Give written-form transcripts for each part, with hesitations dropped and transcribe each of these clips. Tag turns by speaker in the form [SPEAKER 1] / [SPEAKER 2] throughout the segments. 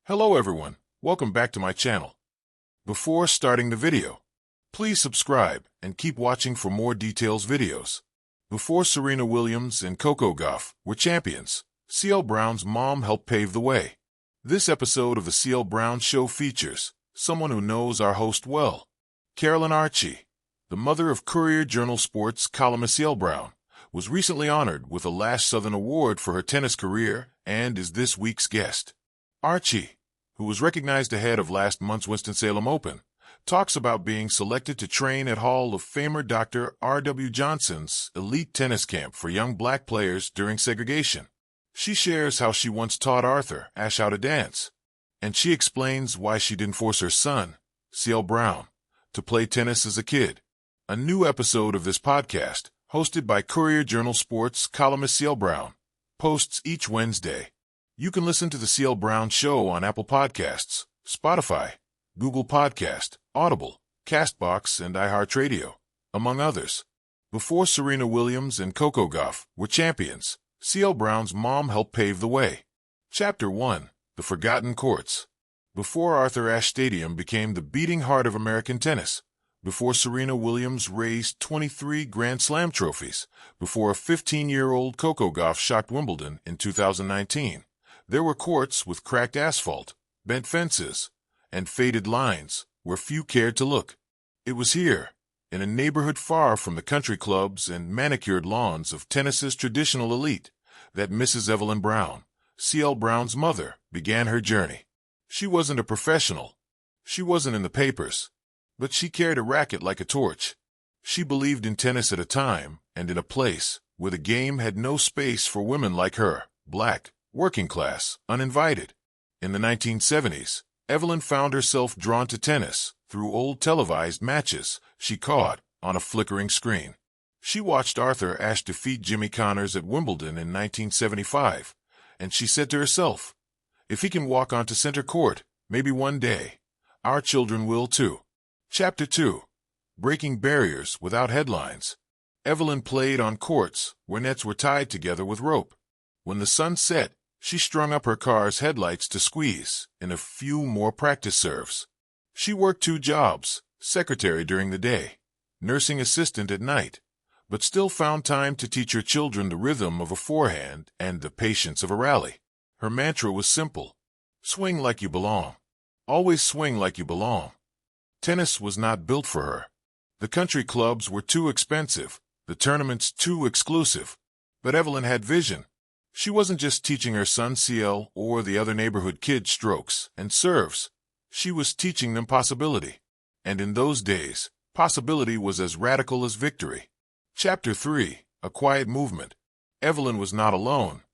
[SPEAKER 1] Hello everyone, welcome back to my channel. Before starting the video, please subscribe and keep watching for more details videos. Before Serena Williams and Coco Gauff were champions, CL Brown's mom helped pave the way. This episode of the CL Brown Show features someone who knows our host well, Carolyn Archie, the mother of Courier-Journal sports columnist CL Brown, was recently honored with a Last Southern Award for her tennis career and is this week's guest. Archie, who was recognized ahead of last month's Winston-Salem Open, talks about being selected to train at Hall of Famer Dr. R.W. Johnson's elite tennis camp for young black players during segregation. She shares how she once taught Arthur Ashe how to dance, and she explains why she didn't force her son, CL Brown, to play tennis as a kid. A new episode of this podcast, hosted by Courier-Journal sports columnist CL Brown, posts each Wednesday. You can listen to the CL Brown Show on Apple Podcasts, Spotify, Google Podcast, Audible, Castbox, and iHeartRadio, among others. Before Serena Williams and Coco Gauff were champions, CL Brown's mom helped pave the way. Chapter 1: The Forgotten Courts. Before Arthur Ashe Stadium became the beating heart of American tennis, before Serena Williams raised 23 Grand Slam trophies, before a 15-year-old Coco Gauff shocked Wimbledon in 2019, there were courts with cracked asphalt, bent fences, and faded lines where few cared to look. It was here, in a neighborhood far from the country clubs and manicured lawns of tennis's traditional elite, that Mrs. Evelyn Brown, CL Brown's mother, began her journey. She wasn't a professional. She wasn't in the papers. But she carried a racket like a torch. She believed in tennis at a time and in a place where the game had no space for women like her, black, working class, uninvited. In the 1970s, Evelyn found herself drawn to tennis through old televised matches she caught on a flickering screen. She watched Arthur Ashe defeat Jimmy Connors at Wimbledon in 1975, and she said to herself, "If he can walk onto center court, maybe one day, our children will too." Chapter 2: Breaking Barriers Without Headlines. Evelyn played on courts where nets were tied together with rope. When the sun set, she strung up her car's headlights to squeeze in a few more practice serves. She worked 2 jobs, secretary during the day, nursing assistant at night, but still found time to teach her children the rhythm of a forehand and the patience of a rally. Her mantra was simple: swing like you belong. Always swing like you belong. Tennis was not built for her. The country clubs were too expensive, the tournaments too exclusive. But Evelyn had vision. She wasn't just teaching her son CL or the other neighborhood kids strokes and serves. She was teaching them possibility. And in those days, possibility was as radical as victory. Chapter 3: A Quiet Movement. Evelyn was not alone.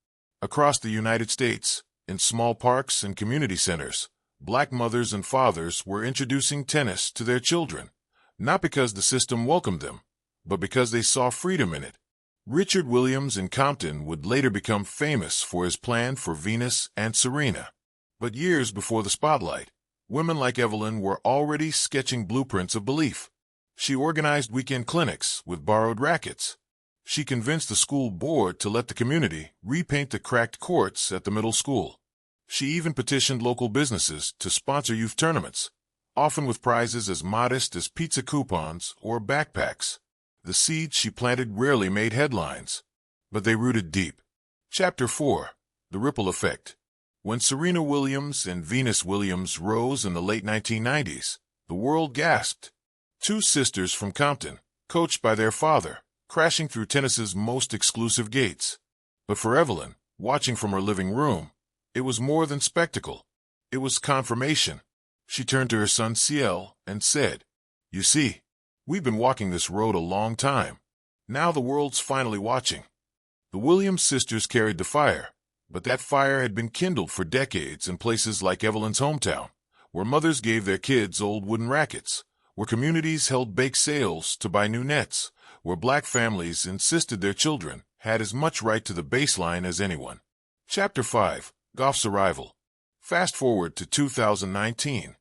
[SPEAKER 1] Across the United States, in small parks and community centers, black mothers and fathers were introducing tennis to their children, not because the system welcomed them, but because they saw freedom in it. Richard Williams in Compton would later become famous for his plan for Venus and Serena. But years before the spotlight, women like Evelyn were already sketching blueprints of belief. She organized weekend clinics with borrowed rackets. She convinced the school board to let the community repaint the cracked courts at the middle school. She even petitioned local businesses to sponsor youth tournaments, often with prizes as modest as pizza coupons or backpacks. The seeds she planted rarely made headlines, but they rooted deep. Chapter 4: The Ripple Effect. When Serena Williams and Venus Williams rose in the late 1990s, the world gasped. 2 sisters from Compton, coached by their father, crashing through tennis's most exclusive gates. But for Evelyn, watching from her living room, it was more than spectacle. It was confirmation. She turned to her son CL and said, "You see, we've been walking this road a long time. Now the world's finally watching." The Williams sisters carried the fire, but that fire had been kindled for decades in places like Evelyn's hometown, where mothers gave their kids old wooden rackets, where communities held bake sales to buy new nets, where black families insisted their children had as much right to the baseline as anyone. Chapter 5: Gauff's Arrival. Fast forward to 2019.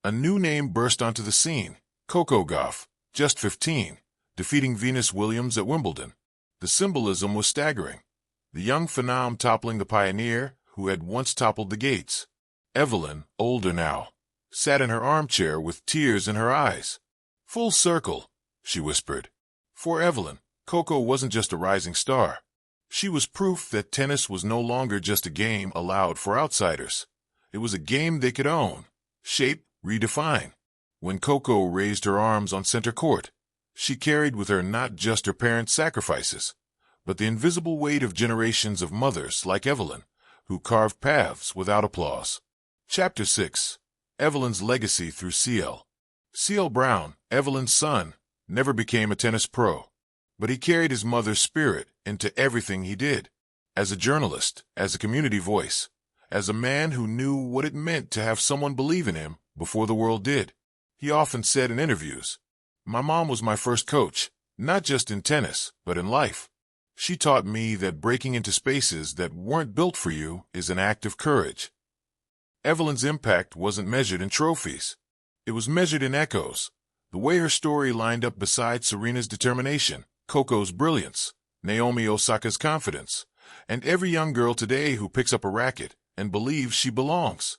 [SPEAKER 1] A new name burst onto the scene: Coco Gauff, just 15, defeating Venus Williams at Wimbledon. The symbolism was staggering. The young phenom toppling the pioneer who had once toppled the gates. Evelyn, older now, sat in her armchair with tears in her eyes. "Full circle," she whispered. For Evelyn, Coco wasn't just a rising star. She was proof that tennis was no longer just a game allowed for outsiders. It was a game they could own, shape, redefine. When Coco raised her arms on center court, she carried with her not just her parents' sacrifices, but the invisible weight of generations of mothers like Evelyn, who carved paths without applause. Chapter 6. Evelyn's Legacy Through CL. CL Brown, Evelyn's son, never became a tennis pro, but he carried his mother's spirit into everything he did. As a journalist, as a community voice, as a man who knew what it meant to have someone believe in him before the world did. He often said in interviews, "My mom was my first coach, not just in tennis, but in life. She taught me that breaking into spaces that weren't built for you is an act of courage." Evelyn's impact wasn't measured in trophies. It was measured in echoes. The way her story lined up beside Serena's determination, Coco's brilliance, Naomi Osaka's confidence, and every young girl today who picks up a racket and believes she belongs.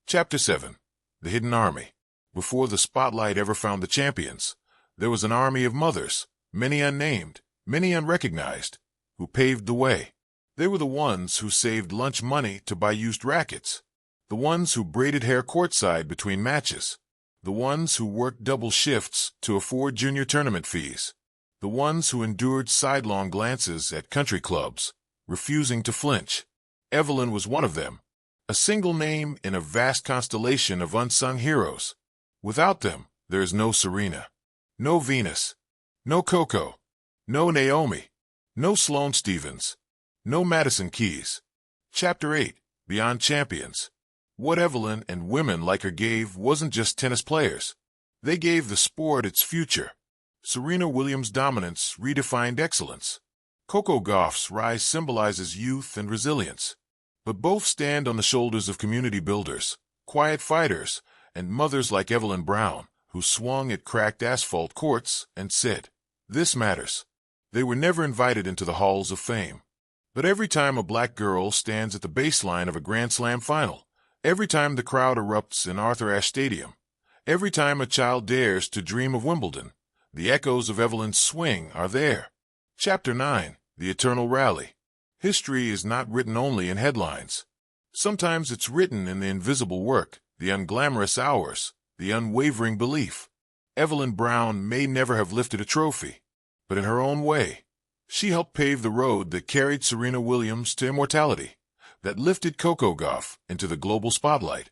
[SPEAKER 1] Chapter 7. The Hidden Army. Before the spotlight ever found the champions, there was an army of mothers, many unnamed, many unrecognized, who paved the way. They were the ones who saved lunch money to buy used rackets, the ones who braided hair courtside between matches, the ones who worked double shifts to afford junior tournament fees, the ones who endured sidelong glances at country clubs, refusing to flinch. Evelyn was one of them, a single name in a vast constellation of unsung heroes. Without them, there is no Serena, no Venus, no Coco, no Naomi, no Sloane Stephens, no Madison Keys. Chapter 8. Beyond Champions. What Evelyn and women like her gave wasn't just tennis players. They gave the sport its future. Serena Williams' dominance redefined excellence. Coco Gauff's rise symbolizes youth and resilience. But both stand on the shoulders of community builders, quiet fighters, and mothers like Evelyn Brown, who swung at cracked asphalt courts and said, "This matters." They were never invited into the halls of fame. But every time a black girl stands at the baseline of a Grand Slam final, every time the crowd erupts in Arthur Ashe Stadium, every time a child dares to dream of Wimbledon, the echoes of Evelyn's swing are there. Chapter 9. The Eternal Rally. History is not written only in headlines. Sometimes it's written in the invisible work, the unglamorous hours, the unwavering belief. Evelyn Brown may never have lifted a trophy, but in her own way, she helped pave the road that carried Serena Williams to immortality, that lifted Coco Gauff into the global spotlight.